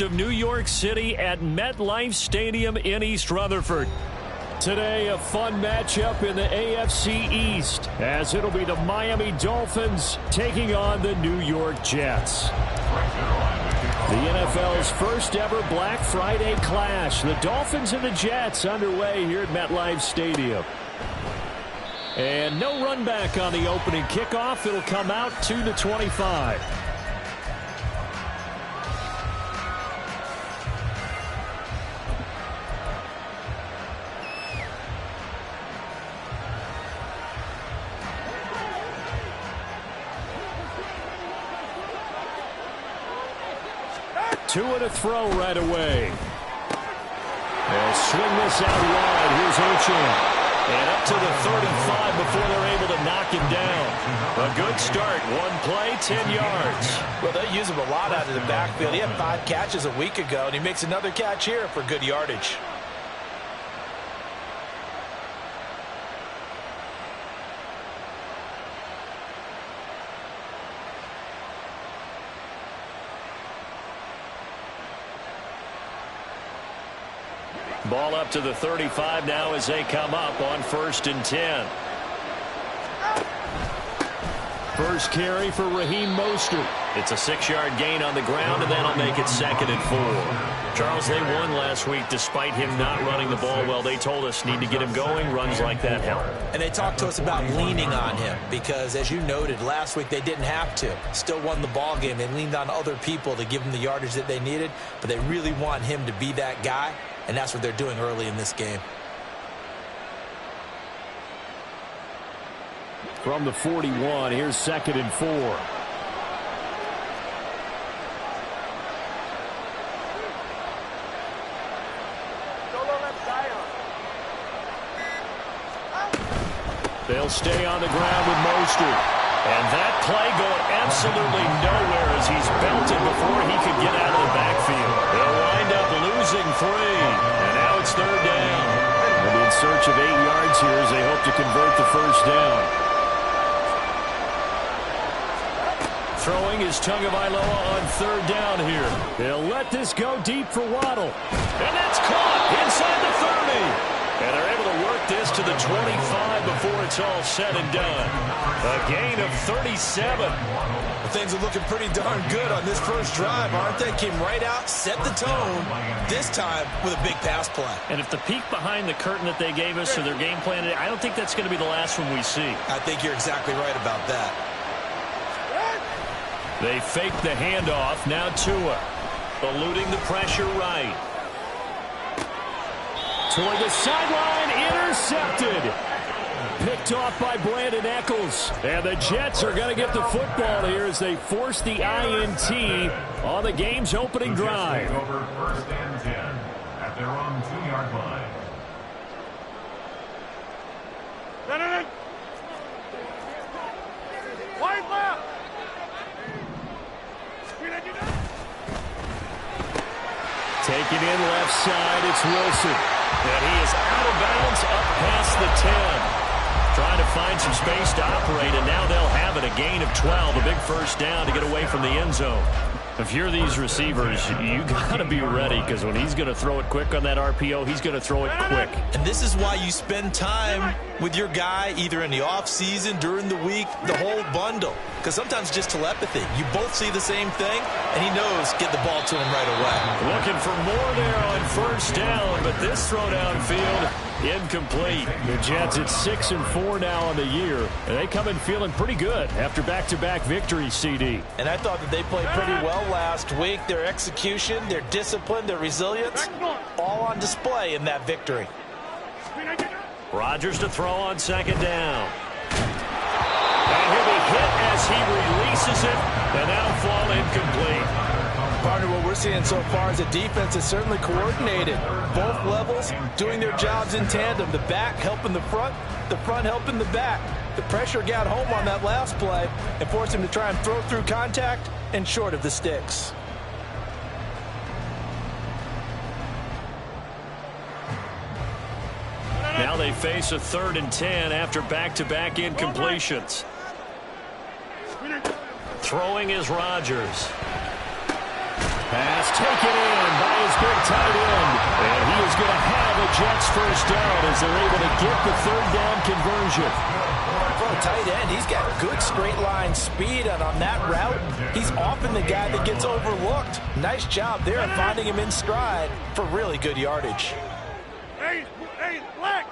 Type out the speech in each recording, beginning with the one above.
Of New York City at MetLife Stadium in East Rutherford. Today, a fun matchup in the AFC East, as it'll be the Miami Dolphins taking on the New York Jets. The NFL's first ever Black Friday clash. The Dolphins and the Jets underway here at MetLife Stadium. And no run back on the opening kickoff. It'll come out to the 25. Two and a throw right away. They'll swing this out wide. Here's Ochan. And up to the 35 before they're able to knock him down. A good start. One play, 10 yards. Well, they use him a lot out of the backfield. He had 5 catches a week ago, and he makes another catch here for good yardage. Ball up to the 35 now as they come up on 1st and 10. First carry for Raheem Mostert. It's a 6-yard gain on the ground, and that'll make it 2nd and 4. Charles, they won last week despite him not running the ball well. They told us need to get him going. Runs like that help. And they talked to us about leaning on him because, as you noted, last week they didn't have to. Still won the ball game. They leaned on other people to give them the yardage that they needed, but they really want him to be that guy. And that's what they're doing early in this game. From the 41, here's 2nd and 4. They'll stay on the ground with Mostert. And that play going absolutely nowhere as he's belted before he could get out of the backfield. They'll wind up losing 3. And now it's 3rd down. They'll be in search of 8 yards here as they hope to convert the 1st down. Throwing is Tagovailoa on 3rd down here. They'll let this go deep for Waddle. And that's caught inside the 30. And they're able to work this to the 25 before it's all said and done. A gain of 37. Well, things are looking pretty darn good on this first drive, aren't they? Came right out, set the tone, this time with a big pass play. And if the peek behind the curtain that they gave us or their game plan, I don't think that's going to be the last one we see. I think you're exactly right about that. They fake the handoff. Now Tua eluding the pressure right. Toward the sideline, intercepted. Picked off by Brandon Eccles. And the Jets are going to get the football here as they force the INT on the game's opening drive. Over 1st and 10 at their own 2-yard line. Wide left. Taking in left side, it's Wilson. And he is out of bounds up past the 10. Trying to find some space to operate, and now they'll have it. A gain of 12, a big 1st down to get away from the end zone. If you're these receivers, you got to be ready because when he's going to throw it quick on that RPO, he's going to throw it quick. And this is why you spend time with your guy either in the offseason, during the week, the whole bundle. Because sometimes just telepathy. You both see the same thing, and he knows get the ball to him right away. Looking for more there on 1st down, but this throw downfield incomplete. The Jets at 6 and 4 now on the year, and they come in feeling pretty good after back-to-back victories, CD. And I thought that they played pretty well last week. Their execution, their discipline, their resilience, all on display in that victory. Rodgers to throw on 2nd down. And he'll be hit as he releases it, and that'll fall incomplete. Partner, what we're seeing so far is the defense is certainly coordinated. Both levels doing their jobs in tandem. The back helping the front helping the back. The pressure got home on that last play and forced him to try and throw through contact and short of the sticks. Now they face a 3rd and 10 after back-to-back incompletions. Throwing is Rodgers. Pass taken in by his big tight end. And he is going to have a Jets first down as they're able to get the third down conversion. For a tight end, he's got good straight line speed, and on that route, he's often the guy that gets overlooked. Nice job there of finding him in stride for really good yardage. Hey, black.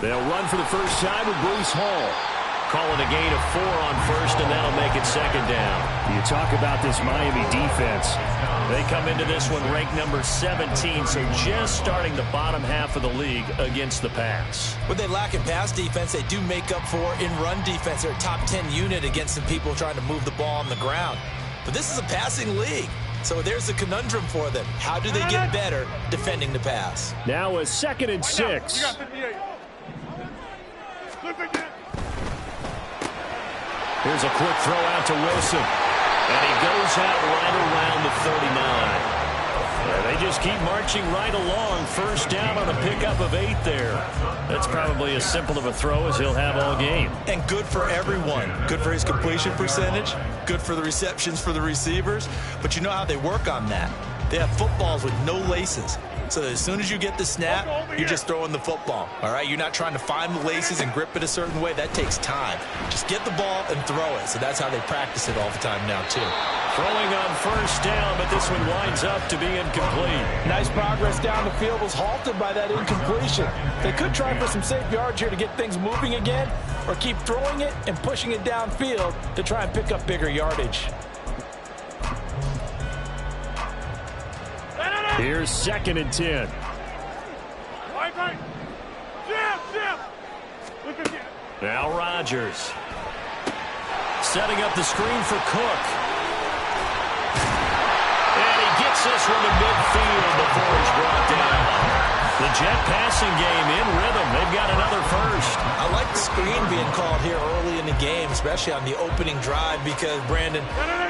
They'll run for the first time with Bruce Hall. Calling a gain of 4 on first, and that'll make it second down. You talk about this Miami defense. They come into this one ranked number 17, so just starting the bottom half of the league against the pass. What they lack in pass defense, they do make up for in run defense. They're a top 10 unit against some people trying to move the ball on the ground. But this is a passing league, so there's a conundrum for them. How do they get better defending the pass? Now a 2nd and 6. Here's a quick throw out to Wilson. And he goes out right around the 39. Yeah, they just keep marching right along. First down on a pickup of 8 there. That's probably as simple of a throw as he'll have all game. And good for everyone. Good for his completion percentage. Good for the receptions for the receivers. But you know how they work on that. They have footballs with no laces. So that as soon as you get the snap, you're just throwing the football. All right, you're not trying to find the laces and grip it a certain way. That takes time. Just get the ball and throw it. So that's how they practice it all the time now, too. Throwing on first down, but this one winds up to be incomplete. Nice progress down the field was halted by that incompletion. They could try for some safe yards here to get things moving again, or keep throwing it and pushing it downfield to try and pick up bigger yardage. Here's 2nd and 10. Now Rodgers. Setting up the screen for Cook. And he gets this one to midfield before he's brought down. The Jet passing game in rhythm. They've got another first. I like the screen being called here early in the game, especially on the opening drive, because, Brandon,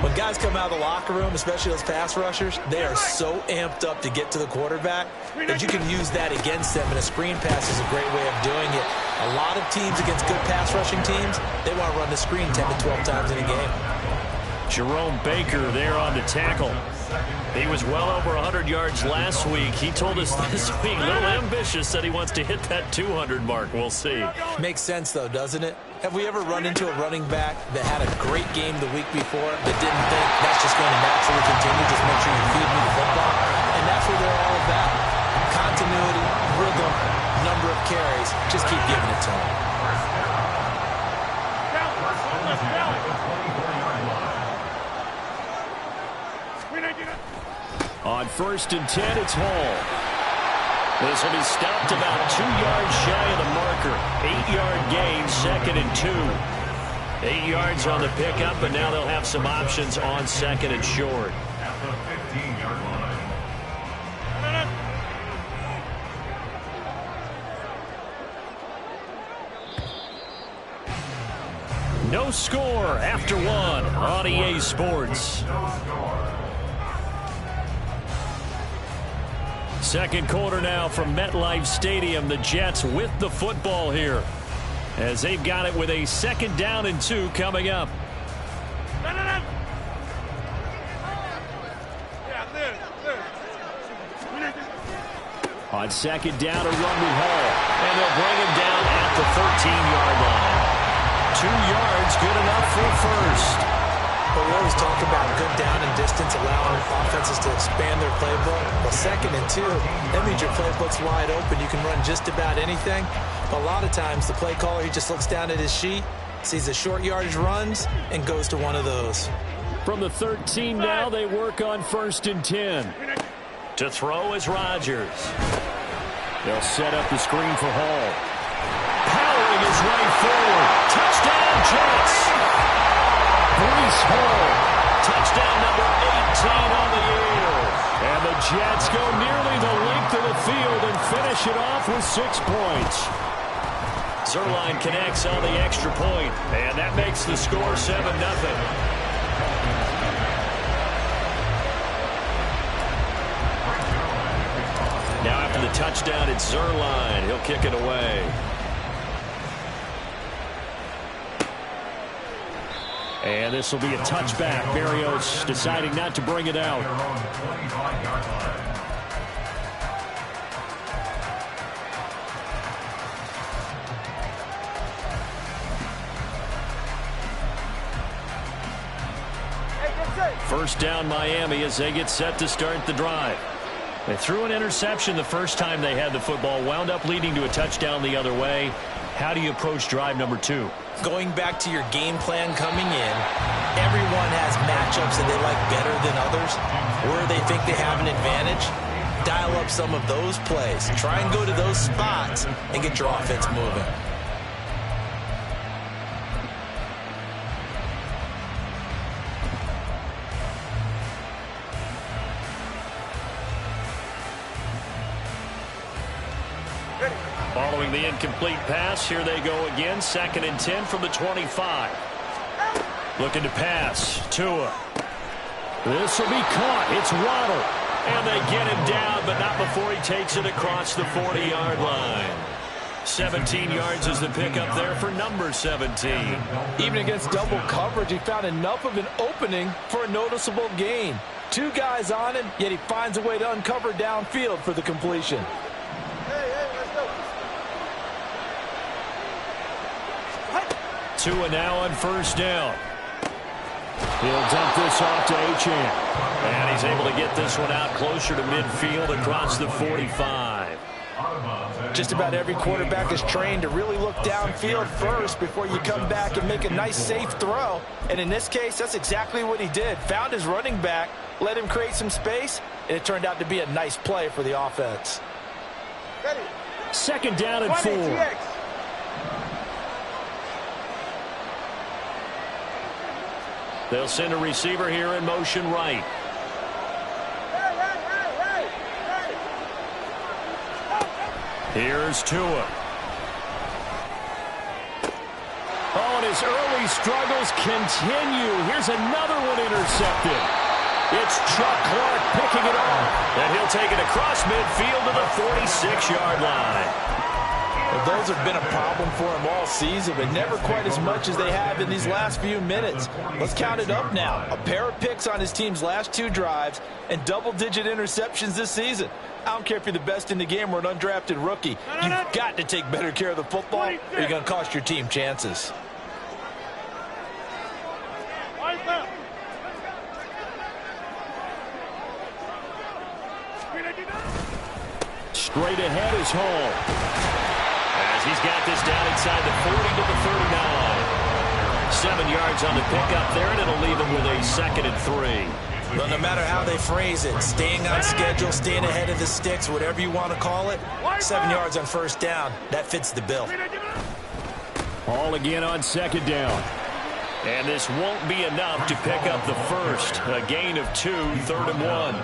when guys come out of the locker room, especially those pass rushers, they are so amped up to get to the quarterback that you can use that against them, and a screen pass is a great way of doing it. A lot of teams against good pass rushing teams, they want to run the screen 10 to 12 times in a game. Jerome Baker there on the tackle. He was well over 100 yards last week. He told us this week, a little ambitious, that he wants to hit that 200 mark. We'll see. Makes sense, though, doesn't it? Have we ever run into a running back that had a great game the week before that didn't think that's just going to naturally continue? Just make sure you feed me the football. And that's what they're all about. Continuity, rhythm, number of carries. Just keep giving it to them. On 1st and 10, it's Hall. This will be stopped about 2 yards shy of the marker. 8-yard gain, 2nd and 2. 8 yards on the pickup, but now they'll have some options on 2nd and short. At the 15-yard line. No score after 1 on EA Sports. Second quarter now from MetLife Stadium. The Jets with the football here as they've got it with a 2nd down and 2 coming up. On 2nd down, a run with Hall, and they'll bring him down at the 13-yard line. 2 yards, good enough for a first. But we always talk about good down and distance, allowing offenses to expand their playbook. Well, 2nd and 2, that means your playbook's wide open. You can run just about anything. But a lot of times, the play caller, he just looks down at his sheet, sees the short yardage runs, and goes to one of those. From the 13 now, they work on 1st and 10. To throw is Rodgers. They'll set up the screen for Hall. Powering his way forward. Touchdown, Jets. Bruce Hall, touchdown number 18 on the year. And the Jets go nearly the length of the field and finish it off with 6 points. Zerline connects on the extra point, and that makes the score 7-0. Now after the touchdown, it's Zerline. He'll kick it away. And this will be a touchback. Berrios deciding not to bring it out. First down Miami as they get set to start the drive. They threw an interception the first time they had the football, wound up leading to a touchdown the other way. How do you approach drive number 2? Going back to your game plan coming in, everyone has matchups that they like better than others. Where they think they have an advantage, dial up some of those plays. Try and go to those spots and get your offense moving. Following the incomplete pass, here they go again. 2nd and 10 from the 25. Looking to pass. Tua. This will be caught. It's Waddle. And they get him down, but not before he takes it across the 40-yard line. 17 yards is the pickup there for number 17. Even against double coverage, he found enough of an opening for a noticeable gain. 2 guys on him, yet he finds a way to uncover downfield for the completion. Tua now on first down. He'll dump this off to Achane. And he's able to get this one out closer to midfield across the 45. Just about every quarterback is trained to really look downfield first before you come back and make a nice safe throw. And in this case, that's exactly what he did. Found his running back, let him create some space, and it turned out to be a nice play for the offense. 2nd down and 4. They'll send a receiver here in motion right. Here's Tua. Oh, and his early struggles continue. Here's another one intercepted. It's Chuck Clark picking it off. And he'll take it across midfield to the 46-yard line. Well, those have been a problem for him all season, but never quite as much as they have in these last few minutes. Let's count it up now. A pair of picks on his team's last 2 drives and double-digit interceptions this season. I don't care if you're the best in the game or an undrafted rookie. You've got to take better care of the football or you're going to cost your team chances. Straight ahead is Hall. As he's got this down inside the 40 to the 39. 7 yards on the pickup there, and it'll leave him with a 2nd and 3. Well, no matter how they phrase it, staying on schedule, staying ahead of the sticks, whatever you want to call it, 7 yards on first down, that fits the bill. Hall again on 2nd down. And this won't be enough to pick up the first. A gain of 2, 3rd and 1.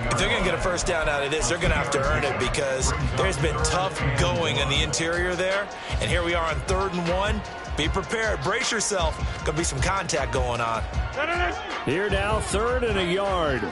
If they're going to get a first down out of this, they're going to have to earn it because there's been tough going in the interior there. And here we are on 3rd and 1. Be prepared. Brace yourself. Going to be some contact going on. Here now, 3rd and a yard.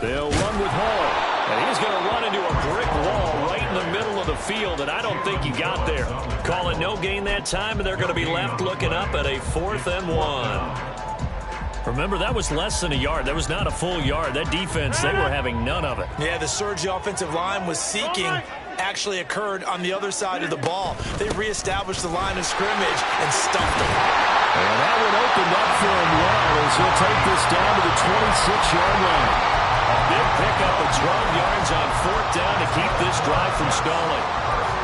They'll run with Hall. And he's going to run into a brick wall right in the middle of the field, and I don't think he got there. Call it no gain that time, and they're going to be left looking up at a 4th and 1. Remember, that was less than a yard. That was not a full yard. That defense, they were having none of it. Yeah, the surge the offensive line was seeking actually occurred on the other side of the ball. They reestablished the line of scrimmage and stuffed them. And that one opened up for him well as he'll take this down to the 26-yard line. A big pickup of 12 yards on 4th down to keep this drive from stalling.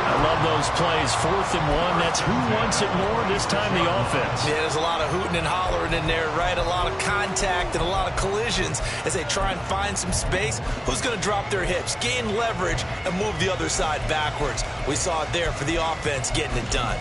I love those plays. 4th and 1. That's who wants it more, this time the offense. Yeah, there's a lot of hooting and hollering in there, right? A lot of contact and a lot of collisions as they try and find some space. Who's going to drop their hips, gain leverage, and move the other side backwards? We saw it there for the offense getting it done.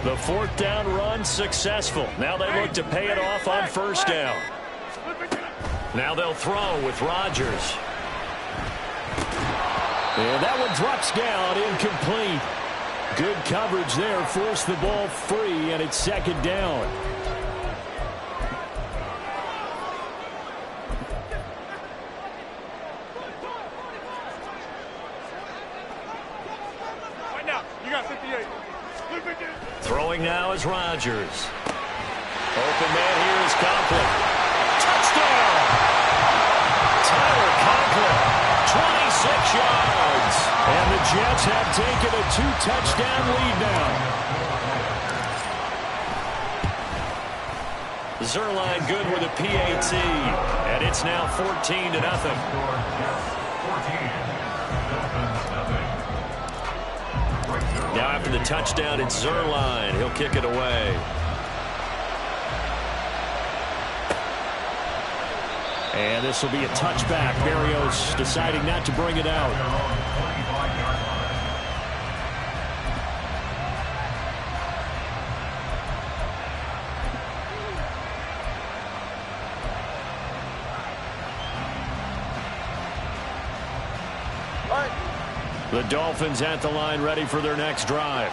The 4th down run successful. Now they look to pay it off on 1st down. Now they'll throw with Rodgers. And that one drops down incomplete. Good coverage there. Forced the ball free, and it's second down. Right now, you got 58. Throwing now is Rodgers. Open man here is Conklin. Touchdown! Tyler Conklin, 26 yards. And the Jets have taken a 2-touchdown lead now. Zerline good with a PAT. And it's now 14-0. Now after the touchdown, it's Zerline. He'll kick it away. And this will be a touchback. Berrios deciding not to bring it out. The Dolphins at the line ready for their next drive.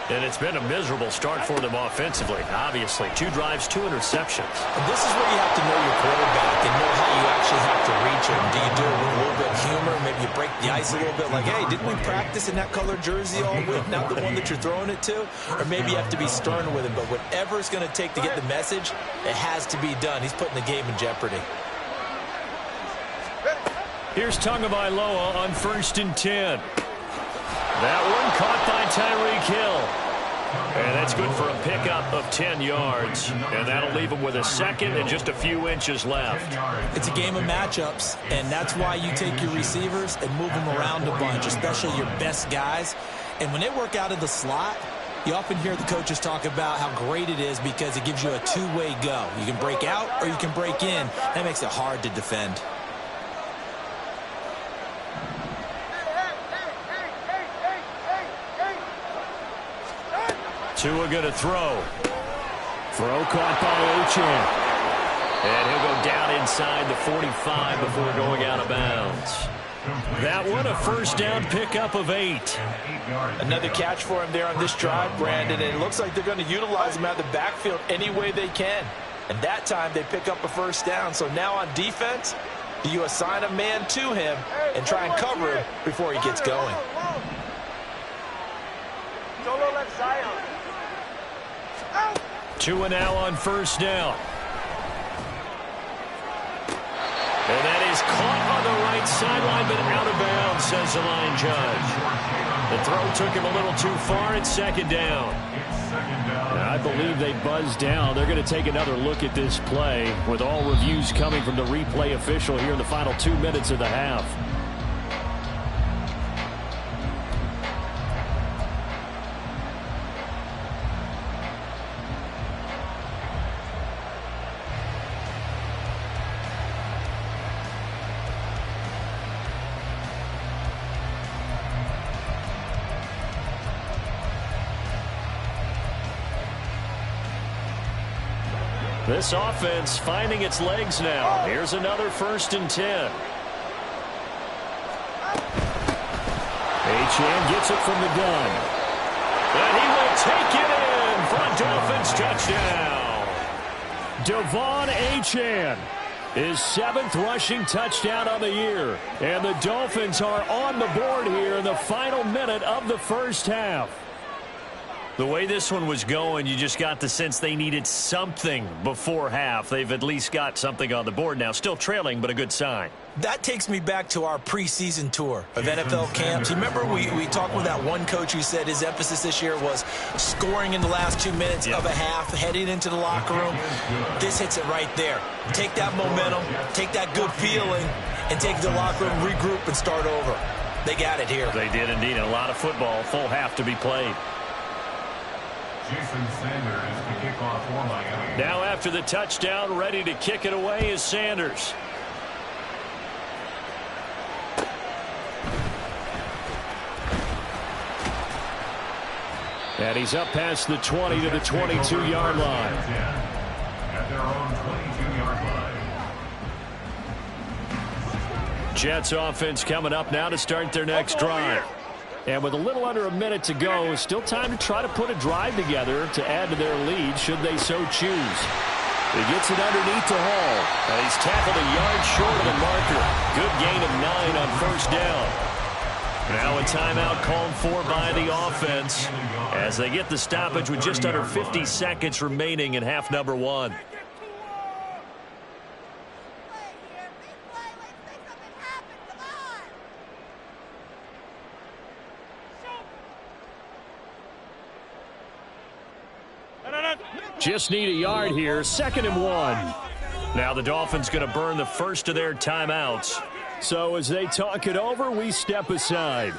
And it's been a miserable start for them offensively. Obviously, 2 drives, 2 interceptions. And this is where you have to know your quarterback and know how you actually have to reach him. Do you do it with a little bit of humor? Maybe you break the ice a little bit like, hey, didn't we practice in that colored jersey all week, not the one that you're throwing it to? Or maybe you have to be stern with him. But whatever it's going to take to get the message, it has to be done. He's putting the game in jeopardy. Here's Tagovailoa on 1st and 10. That one caught by Tyreek Hill. And that's good for a pickup of 10 yards. And that'll leave him with a second and just a few inches left. It's a game of matchups, and that's why you take your receivers and move them around a bunch, especially your best guys. And when they work out of the slot, you often hear the coaches talk about how great it is because it gives you a two-way go. You can break out or you can break in. That makes it hard to defend. Tua going to throw. Throw caught by Achane. And he'll go down inside the 45 before going out of bounds. That one, a first down pickup of 8. Another catch for him there on this drive, Brandon, and it looks like they're going to utilize him out of the backfield any way they can. And that time they pick up a first down. So now on defense, do you assign a man to him and try and cover him before he gets going? Solo left side. Tua now on first down. And that is caught on the right sideline, but out of bounds, says the line judge. The throw took him a little too far. It's second down. And I believe they buzzed down. They're going to take another look at this play with all reviews coming from the replay official here in the final 2 minutes of the half. This offense finding its legs now. Here's another 1st and 10. Achane gets it from the gun. And he will take it in for a Dolphins touchdown. Devon Achane, his 7th rushing touchdown on the year. And the Dolphins are on the board here in the final minute of the first half. The way this one was going, you just got the sense they needed something before half. They've at least got something on the board now. Still trailing, but a good sign. That takes me back to our preseason tour of NFL camps. You remember we talked with that one coach who said his emphasis this year was scoring in the last 2 minutes of a half, heading into the locker room. This hits it right there. Take that momentum, take that good feeling, and take the locker room, regroup, and start over. They got it here. They did indeed. A lot of football, full half to be played. Jason Sanders to kick off for Miami. Now after the touchdown, ready to kick it away is Sanders. And he's up past the 20 to the 22-yard line. At their own 22-yard line. Jets offense coming up now to start their next drive. And with a little under a minute to go, still time to try to put a drive together to add to their lead should they so choose. He gets it underneath to Hall. And he's tackled a yard short of the marker. Good gain of 9 on first down. Now a timeout called for by the offense as they get the stoppage with just under 50 seconds remaining in half number 1. Just need a yard here, 2nd and 1. Now the Dolphins going to burn the first of their timeouts. So as they talk it over, we step aside.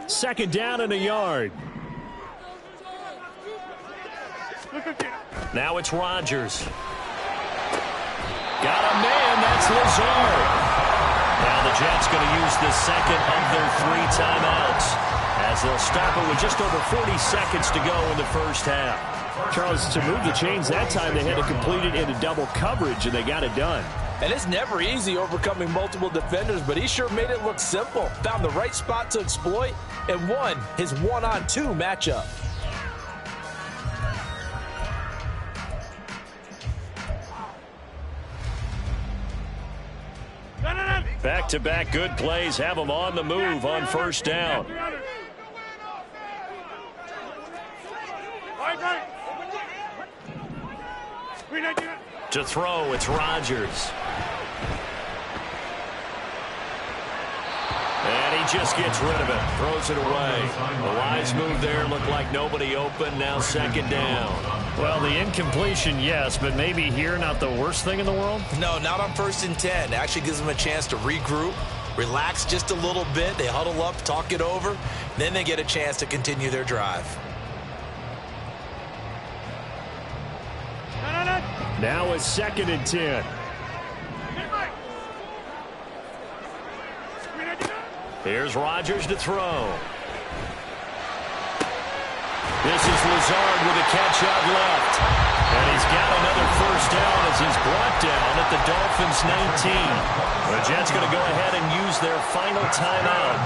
Second down and a yard. Now it's Rodgers. Got a man, that's Lazard. Now the Jets going to use the second of their 3 timeouts as they'll stop it with just over 40 seconds to go in the first half. Charles, to move the chains that time, they had to complete it into double coverage, and they got it done. And it's never easy overcoming multiple defenders, but he sure made it look simple. Found the right spot to exploit and won his 1-on-2 matchup. Back-to-back good plays have them on the move on first down. To throw, it's Rodgers. And he just gets rid of it, throws it away. A wise move there, looked like nobody open, now 2nd down. Well, the incompletion, yes, but maybe here not the worst thing in the world? No, not on 1st and 10. It actually gives them a chance to regroup, relax just a little bit. They huddle up, talk it over, then they get a chance to continue their drive. Now it's 2nd and 10. Here's Rodgers to throw. This is Lazard with a catch out left. And he's got another first down as he's brought down at the Dolphins' 19. The Jets going to go ahead and use their final timeout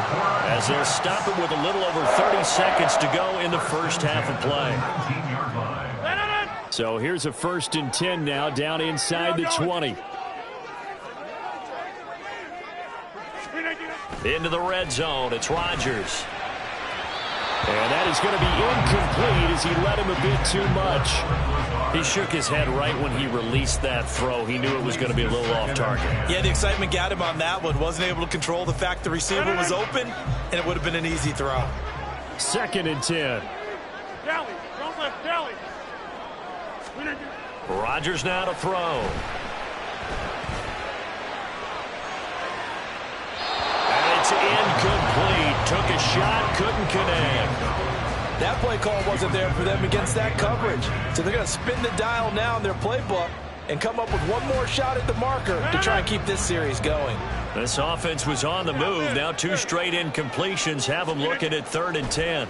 as they'll stop it with a little over 30 seconds to go in the first half of play. So here's a 1st and 10 now down inside the 20. Into the red zone, it's Rodgers. And that is going to be incomplete as he let him a bit too much. He shook his head right when he released that throw. He knew it was going to be a little off target. Yeah, the excitement got him on that one. Wasn't able to control the fact the receiver was open, and it would have been an easy throw. 2nd and 10. Rodgers now to throw. It's incomplete. Took a shot, couldn't connect. That play call wasn't there for them against that coverage. So they're going to spin the dial now in their playbook and come up with one more shot at the marker to try and keep this series going. This offense was on the move. Now 2 straight incompletions have them looking at 3rd and 10.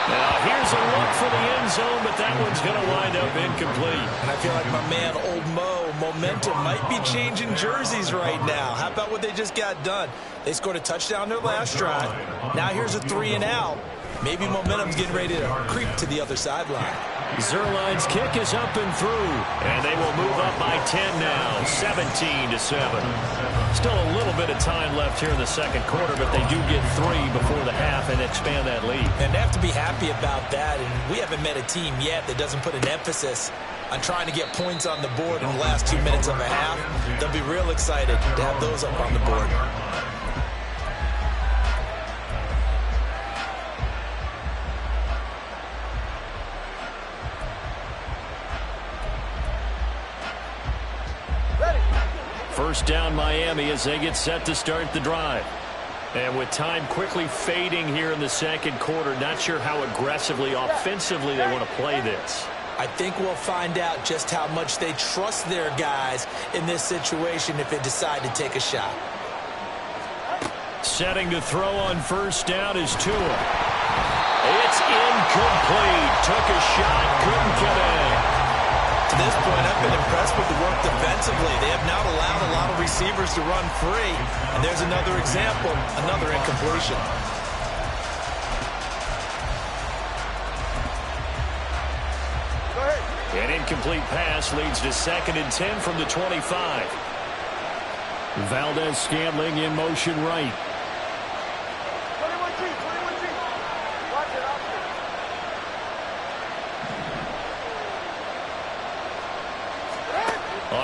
Now here's a look for the end zone, but that one's going to wind up incomplete. And I feel like my man, Old Mo, momentum might be changing jerseys right now. How about what they just got done? They scored a touchdown their last drive. Now here's a 3 and out. Maybe momentum's getting ready to creep to the other sideline. Zuerlein's kick is up and through, and they will move up by 10 now, 17-7. Still a little bit of time left here in the 2nd quarter, but they do get 3 before the half and expand that lead. And they have to be happy about that, and we haven't met a team yet that doesn't put an emphasis on trying to get points on the board in the last 2 minutes of a half. They'll be real excited to have those up on the board. First down Miami as they get set to start the drive. And with time quickly fading here in the 2nd quarter, not sure how aggressively, offensively they want to play this. I think we'll find out just how much they trust their guys in this situation if they decide to take a shot. Setting to throw on first down is Tua. It's incomplete. Took a shot, couldn't connect. To this point, I've been impressed with the work defensively. They have not allowed a lot of receivers to run free. And there's another example, another incompletion. An incomplete pass leads to 2nd and 10 from the 25. Valdez-Scantling in motion right. 21G. Watch it out.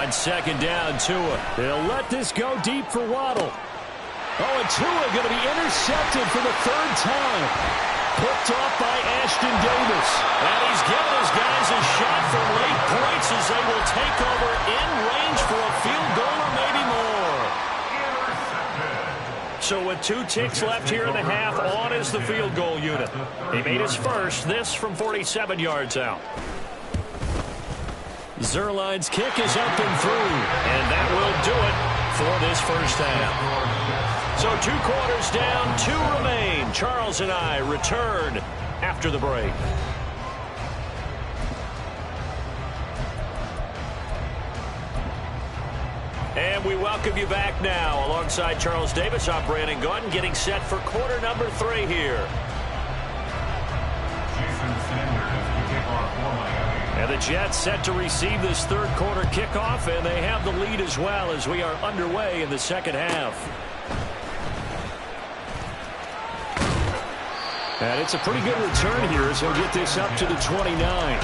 On 2nd down, Tua. They'll let this go deep for Waddle. Oh, and Tua going to be intercepted for the 3rd time. Picked off by Ashton Davis. And he's giving his guys a shot for late points as they will take over in range for a field goal or maybe more. So with 2 ticks left here in the half, on is the field goal unit. He made his first, this from 47 yards out. Zerline's kick is up and through, and that will do it for this first half. So 2 quarters down, 2 remain. Charles and I return after the break. And we welcome you back now. Alongside Charles Davis, I'm Brandon Gunn, getting set for quarter number 3 here. And the Jets set to receive this 3rd quarter kickoff, and they have the lead as well as we are underway in the 2nd half. And it's a pretty good return here as he'll get this up to the 29.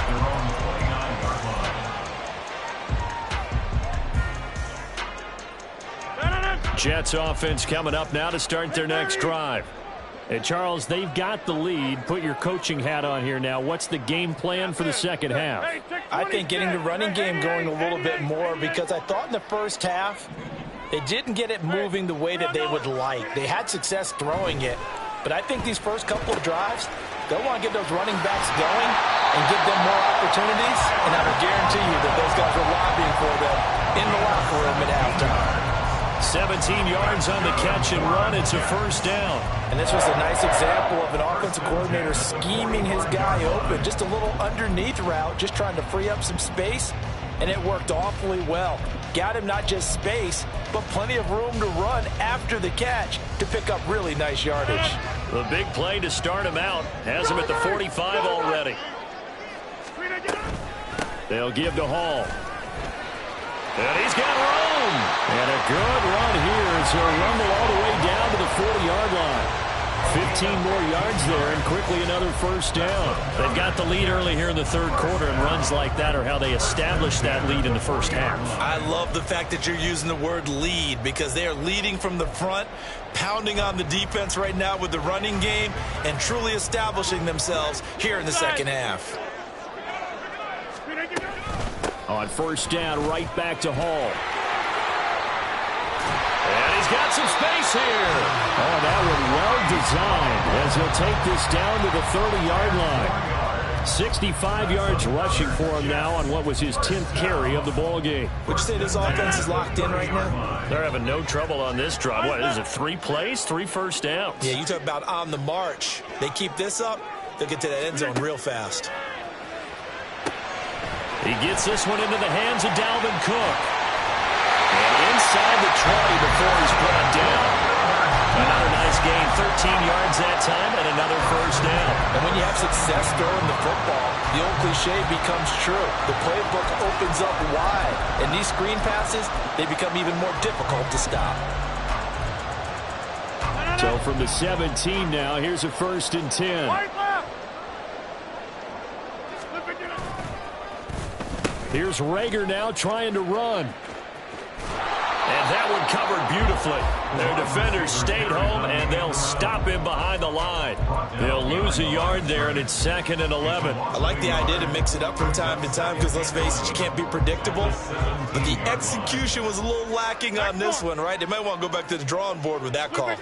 Jets offense coming up now to start their next drive. And Charles, they've got the lead. Put your coaching hat on here now. What's the game plan for the 2nd half? I think getting the running game going a little bit more, because I thought in the first half they didn't get it moving the way that they would like. They had success throwing it, but I think these first couple of drives, they'll want to get those running backs going and give them more opportunities, and I will guarantee you that those guys are lobbying for them in the locker room at halftime. 17 yards on the catch and run. It's a first down. And this was a nice example of an offensive coordinator scheming his guy open. Just a little underneath route, just trying to free up some space, and it worked awfully well. Got him not just space, but plenty of room to run after the catch to pick up really nice yardage. The big play to start him out has him at the 45 already. They'll give to Hall. And he's got room. And a good run here as he'll rumble all the way down to the 40-yard line. 15 more yards there and quickly another first down. They've got the lead early here in the 3rd quarter, and runs like that are how they establish that lead in the first half. I love the fact that you're using the word lead, because they are leading from the front, pounding on the defense right now with the running game, and truly establishing themselves here in the 2nd half. On first down, right back to Hall. And he's got some space here. Oh, that one well designed as he'll take this down to the 30-yard line. 65 yards rushing for him now on what was his 10th carry of the ball game. Would you say this offense is locked in right now? They're having no trouble on this drive. What is it, 3 plays, 3 first downs? Yeah, you talk about on the march. They keep this up, they'll get to that end zone real fast. He gets this one into the hands of Dalvin Cook. And inside the 20 before he's brought down. Another nice gain, 13 yards that time, and another first down. And when you have success throwing the football, the old cliche becomes true. The playbook opens up wide, and these screen passes, they become even more difficult to stop. So from the 17 now, here's a 1st and 10. Here's Rager now trying to run. And that one covered beautifully. Their defenders stayed home, and they'll stop him behind the line. They'll lose a yard there, and it's 2nd and 11. I like the idea to mix it up from time to time, because let's face it, you can't be predictable. But the execution was a little lacking on this one, right? They might want to go back to the drawing board with that call.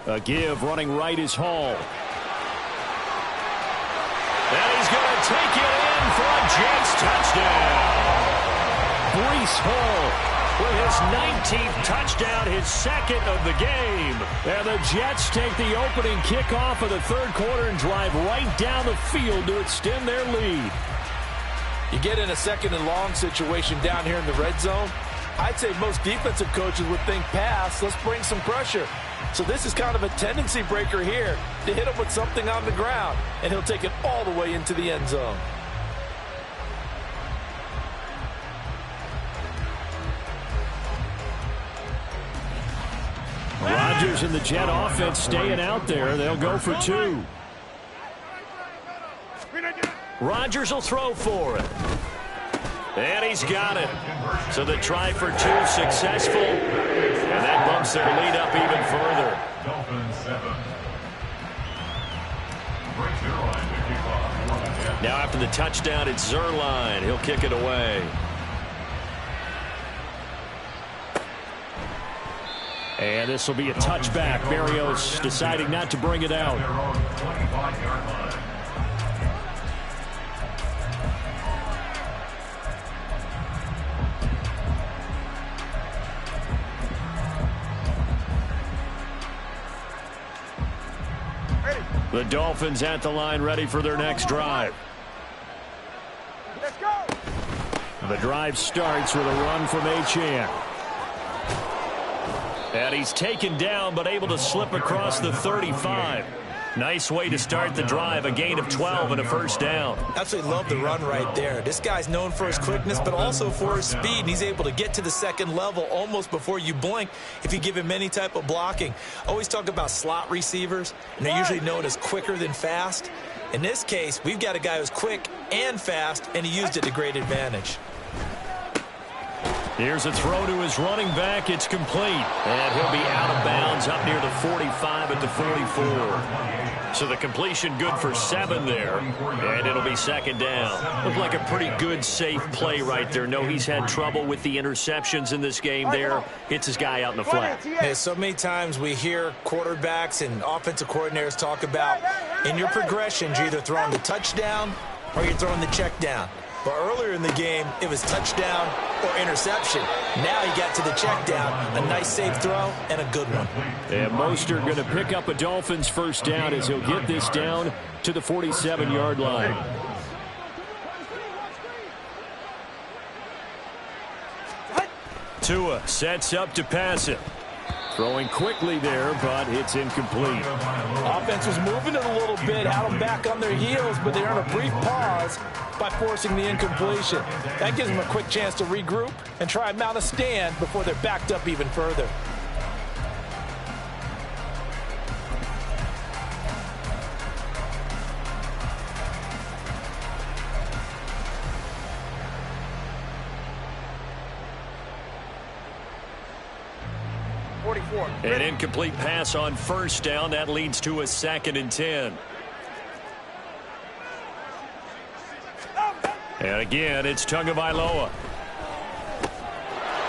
A give running right is Hall. And he's going to take it in for a Jets touchdown. Breece Hall with his 19th touchdown, his second of the game. And the Jets take the opening kickoff of the third quarter and drive right down the field to extend their lead. You get in a second and long situation down here in the red zone, I'd say most defensive coaches would think pass, let's bring some pressure. So this is kind of a tendency breaker here to hit him with something on the ground, and he'll take it all the way into the end zone. Rodgers and the Jet offense staying out there. They'll go for two. Rodgers will throw for it. And he's got it. So the try for two successful. And that bumps their lead up even further. Dolphins 7. Now after the touchdown, it's Zerline. He'll kick it away. And this will be a touchback. Berrios deciding not to bring it out. Their own 25-yard line. The Dolphins at the line, ready for their next drive. Let's go. The drive starts with a run from Achane. And he's taken down, but able to slip across the 35. Nice way to start the drive, a gain of 12 and a first down. Absolutely love the run right there. This guy's known for his quickness, but also for his speed. And he's able to get to the second level almost before you blink if you give him any type of blocking. Always talk about slot receivers, and they're usually known as quicker than fast. In this case, we've got a guy who's quick and fast, and he used it to great advantage. Here's a throw to his running back. It's complete. And he'll be out of bounds up near the 45 at the 44. So the completion good for 7 there. And it'll be second down. Looked like a pretty good, safe play right there. No, he's had trouble with the interceptions in this game there. Hits his guy out in the flat. Yeah, so many times we hear quarterbacks and offensive coordinators talk about in your progressions, you're either throwing the touchdown or you're throwing the check down. But earlier in the game, it was touchdown or interception. Now he got to the check down. A nice safe throw and a good one. And Mostert going to pick up a Dolphins first down as he'll get this down to the 47-yard line. Tua sets up to pass it. Throwing quickly there, but it's incomplete. Offense was moving it a little bit, had them back on their heels, but they earn a brief pause by forcing the incompletion. That gives them a quick chance to regroup and try and mount a stand before they're backed up even further. An incomplete pass on first down. That leads to a 2nd and 10. And again, it's Tagovailoa.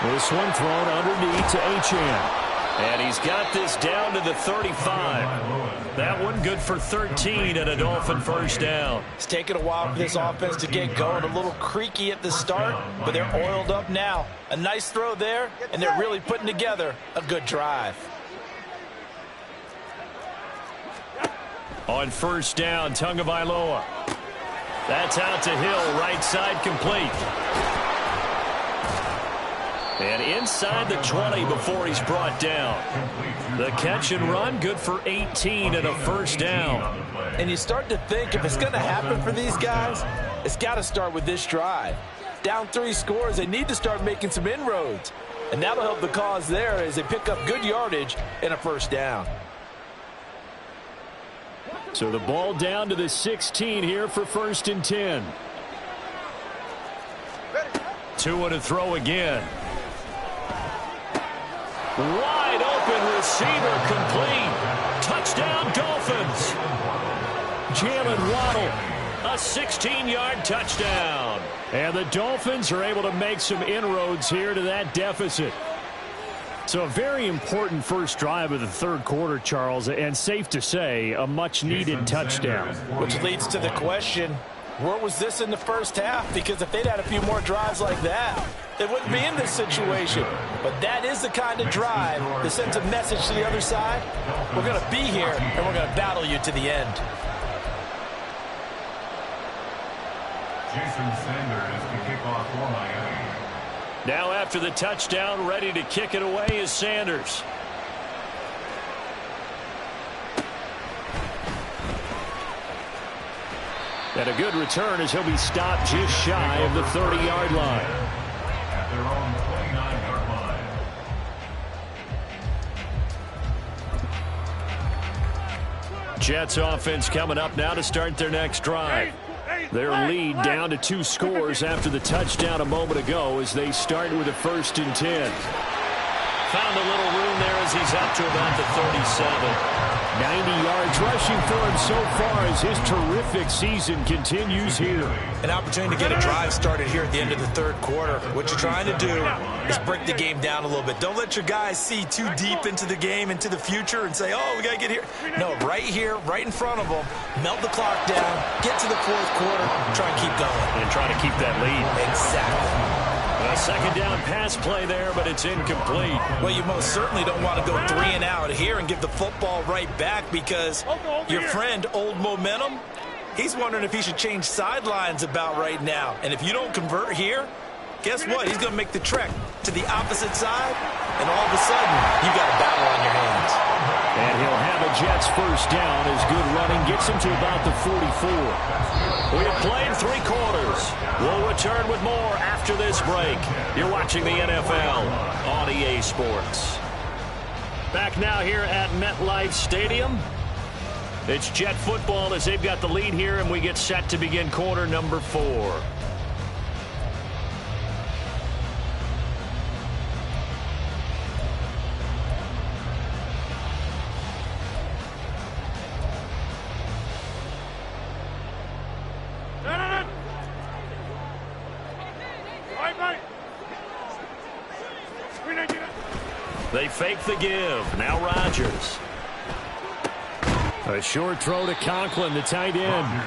This one thrown underneath to Achane. And he's got this down to the 35. That one good for 13 and a Dolphin first down. It's taken a while for this offense to get going. A little creaky at the start, but they're oiled up now. A nice throw there, and they're really putting together a good drive. On first down, Tagovailoa. That's out to Hill, right side complete. And inside the 20 before he's brought down. The catch and run, good for 18 and a first down. And you start to think if it's going to happen for these guys, it's got to start with this drive. Down 3 scores, they need to start making some inroads. And that'll help the cause there as they pick up good yardage and a first down. So the ball down to the 16 here for 1st and 10. Tua to throw again. Wide open receiver complete. Touchdown Dolphins. Jalen Waddle, a 16-yard touchdown. And the Dolphins are able to make some inroads here to that deficit. So a very important first drive of the third quarter, Charles, and safe to say, a much-needed touchdown. Which leads to the question, where was this in the first half? Because if they'd had a few more drives like that, they wouldn't be in this situation. But that is the kind of drive that sends a message to the other side. We're going to be here, and we're going to battle you to the end. Jason Sanders to kick off for Miami. Now after the touchdown, ready to kick it away is Sanders. And a good return as he'll be stopped just shy of the 30-yard line. At their own 29-yard line. Jets offense coming up now to start their next drive. Their lead down to 2 scores after the touchdown a moment ago as they start with a 1st and 10. Found a little room there as he's up to about the 37. 90 yards rushing for him so far as his terrific season continues here. An opportunity to get a drive started here at the end of the 3rd quarter. What you're trying to do is break the game down a little bit. Don't let your guys see too deep into the game, into the future, and say, oh, we got to get here. No, right here, right in front of them, melt the clock down, get to the 4th quarter, try and keep going. And try to keep that lead. Exactly. A 2nd down pass play there, but it's incomplete. Well, you most certainly don't want to go 3 and out here and give the football right back because your friend, Old Momentum, he's wondering if he should change sidelines about right now. And if you don't convert here, guess what? He's going to make the trek to the opposite side, and all of a sudden, you've got a battle on your hands. And he'll have a Jets 1st down as good running gets him to about the 44. We have played 3 quarters. We'll return with more after this break. You're watching the NFL on EA Sports. Back now here at MetLife Stadium. It's Jet football as they've got the lead here, and we get set to begin quarter number 4. They fake the give. Now Rodgers. A short throw to Conklin, the tight end.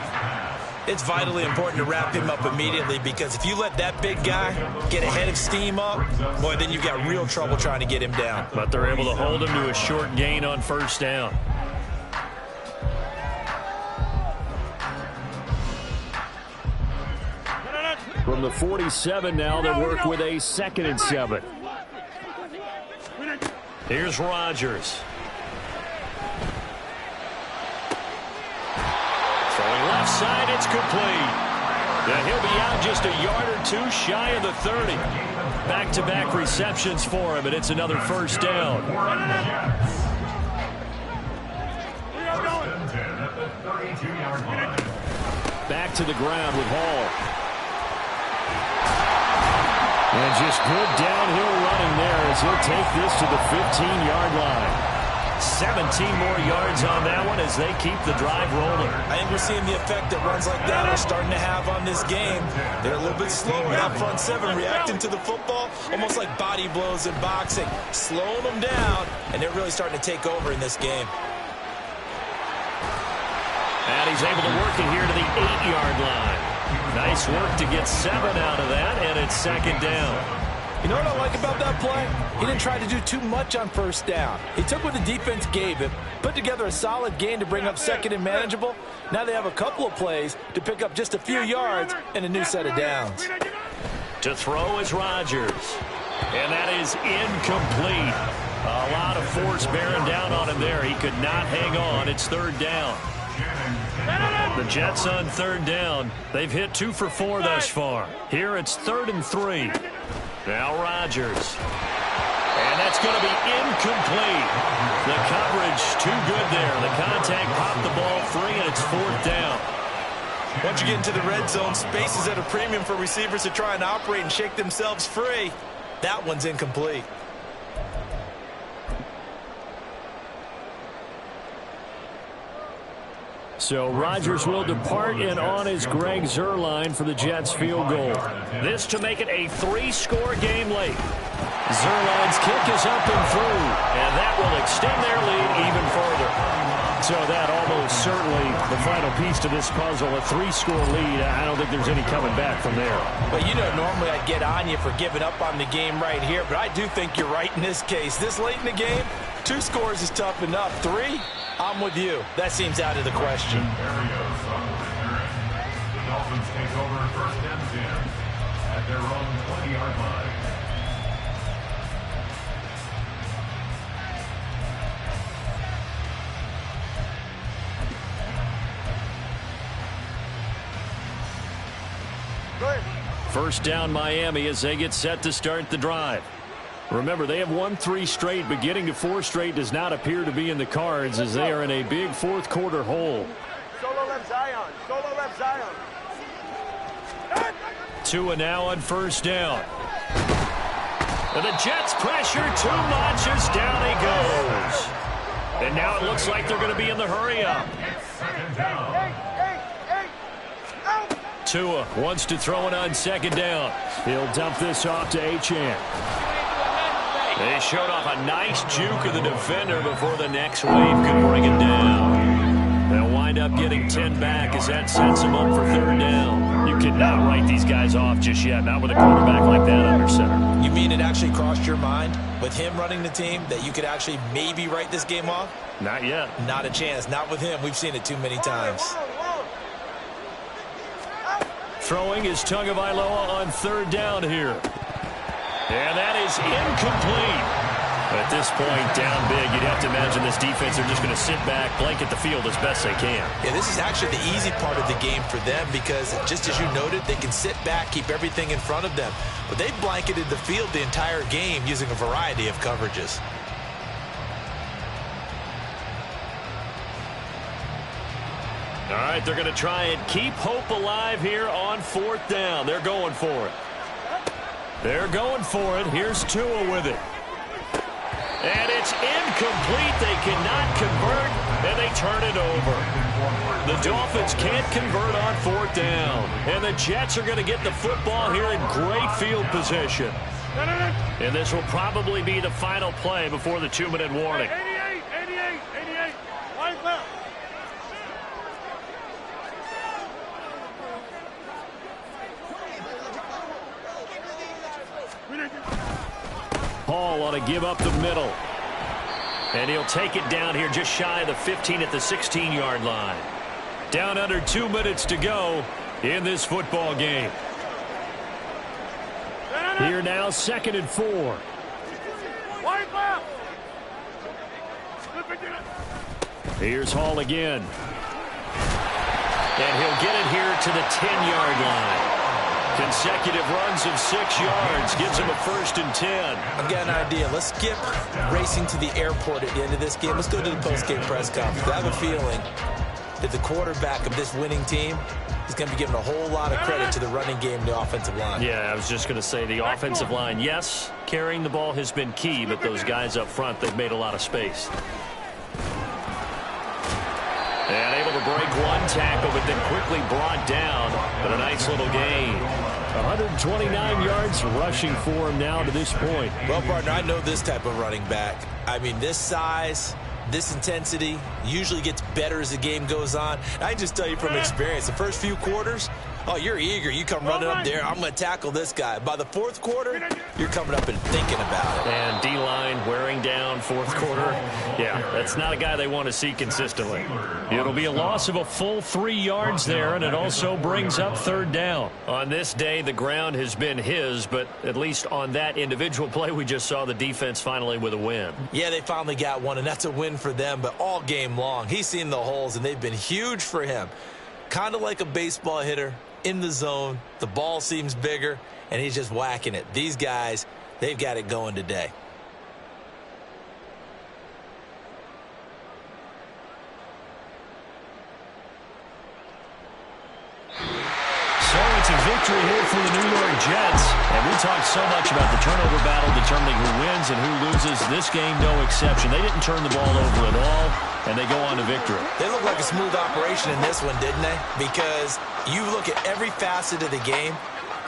It's vitally important to wrap him up immediately because if you let that big guy get ahead of steam up, boy, then you've got real trouble trying to get him down. But they're able to hold him to a short gain on 1st down. From the 47 now, they work with a 2nd and 7. Here's Rodgers. Throwing left side, it's complete. And he'll be out just a yard or 2 shy of the 30. Back-to-back receptions for him, and it's another 1st down. Back to the ground with Hall. And just good downhill running there as he'll take this to the 15-yard line. 17 more yards on that one as they keep the drive rolling. I think we're seeing the effect that runs like that are starting to have on this game. They're a little bit slow in that front 7 reacting to the football, almost like body blows in boxing, slowing them down, and they're really starting to take over in this game. And he's able to work it here to the 8-yard line. Nice work to get 7 out of that, and it's 2nd down. You know what I like about that play? He didn't try to do too much on 1st down. He took what the defense gave him, put together a solid gain to bring up 2nd and manageable. Now they have a couple of plays to pick up just a few yards and a new set of downs. To throw is Rodgers. And that is incomplete. A lot of force bearing down on him there. He could not hang on. It's 3rd down. The Jets on 3rd down. They've hit 2 for 4 thus far. Here it's 3rd and 3. Now Rodgers. And that's going to be incomplete. The coverage too good there. The contact popped the ball free, and it's 4th down. Once you get into the red zone, space is at a premium for receivers to try and operate and shake themselves free. That one's incomplete. So Rodgers will depart, and on is Greg Zuerlein for the Jets field goal. This to make it a 3-score game late. Zuerlein's kick is up and through, and that will extend their lead even further. So that almost certainly the final piece to this puzzle, a 3-score lead. I don't think there's any coming back from there. But you know, normally I'd get on you for giving up on the game right here, but I do think you're right in this case. This late in the game, 2 scores is tough enough. 3, I'm with you. That seems out of the question. The Dolphins take over first and 10 at their own 20-yard line. First down Miami as they get set to start the drive. Remember, they have won 3 straight, but getting to 4 straight does not appear to be in the cards as they are in a big fourth-quarter hole. Solo left Zion. Solo left Zion. Tua now on first down. And the Jets pressure too much as down he goes. And now it looks like they're going to be in the hurry-up. Second down. Tua wants to throw it on second down. He'll dump this off to Achane. They showed off a nice juke of the defender before the next wave could bring it down. They'll wind up getting 10 back as that sets them up for third down. You cannot write these guys off just yet, not with a quarterback like that under center. You mean it actually crossed your mind with him running the team that you could actually maybe write this game off? Not yet. Not a chance. Not with him. We've seen it too many times. Throwing is Tagovailoa on third down here. And that is incomplete. At this point, down big, you'd have to imagine this defense are just going to sit back, blanket the field as best they can. Yeah, this is actually the easy part of the game for them because, just as you noted, they can sit back, keep everything in front of them. But they've blanketed the field the entire game using a variety of coverages. All right, they're going to try and keep hope alive here on fourth down. They're going for it. They're going for it. Here's Tua with it. And it's incomplete. They cannot convert, and they turn it over. The Dolphins can't convert on fourth down. And the Jets are going to get the football here in great field position. And this will probably be the final play before the 2-minute warning. 88. Wide left. Hall on a give up the middle. And he'll take it down here just shy of the 15 at the 16-yard line. Down under 2 minutes to go in this football game. Here now, 2nd and 4. Wide left. Here's Hall again. And he'll get it here to the 10-yard line. Consecutive runs of 6 yards gives him a 1st and 10. I've got an idea. Let's skip racing to the airport at the end of this game. Let's go to the post-game press conference. I have a feeling that the quarterback of this winning team is going to be given a whole lot of credit to the running game and the offensive line. Yeah, I was just going to say the offensive line, yes, carrying the ball has been key, but those guys up front, they've made a lot of space. And able to break one tackle, but then quickly brought down. But a nice little gain. 129 yards rushing for him now to this point. Well, partner, I know this type of running back. I mean, this size, this intensity usually gets better as the game goes on. I can just tell you from experience, the first few quarters, oh, you're eager. You come running up there. I'm going to tackle this guy. By the 4th quarter, you're coming up and thinking about it. And D-line wearing down 4th quarter. Yeah, that's not a guy they want to see consistently. It'll be a loss of a full 3 yards there, and it also brings up 3rd down. On this day, the ground has been his, but at least on that individual play, we just saw the defense finally with a win. Yeah, they finally got one, and that's a win for them, but all game long, he's seen the holes, and they've been huge for him. Kind of like a baseball hitter. In the zone, the ball seems bigger, and he's just whacking it. These guys, they've got it going today. So it's a victory here for the New York Jets. And we talked so much about the turnover battle determining who wins and who loses. This game, no exception. They didn't turn the ball over at all, and they go on to victory. They look like a smooth operation in this one, didn't they? Because you look at every facet of the game,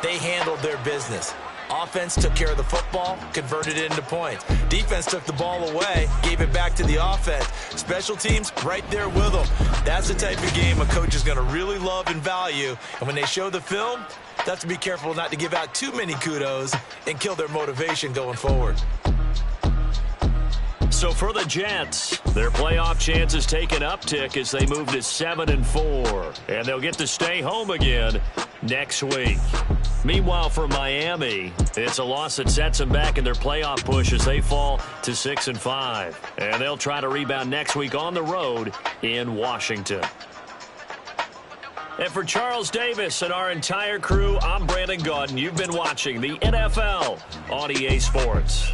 they handled their business. Offense took care of the football, converted it into points. Defense took the ball away, gave it back to the offense. Special teams right there with them. That's the type of game a coach is going to really love and value. And when they show the film, they have to be careful not to give out too many kudos and kill their motivation going forward. So for the Jets, their playoff chances take an uptick as they move to 7-4. And they'll get to stay home again next week. Meanwhile, for Miami, it's a loss that sets them back in their playoff push as they fall to 6-5. And they'll try to rebound next week on the road in Washington. And for Charles Davis and our entire crew, I'm Brandon Gaudin. You've been watching the NFL on EA Sports.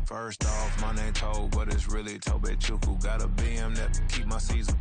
First off, my name Toad, but it's really Tobe Chuku. Got a BM that keep my season.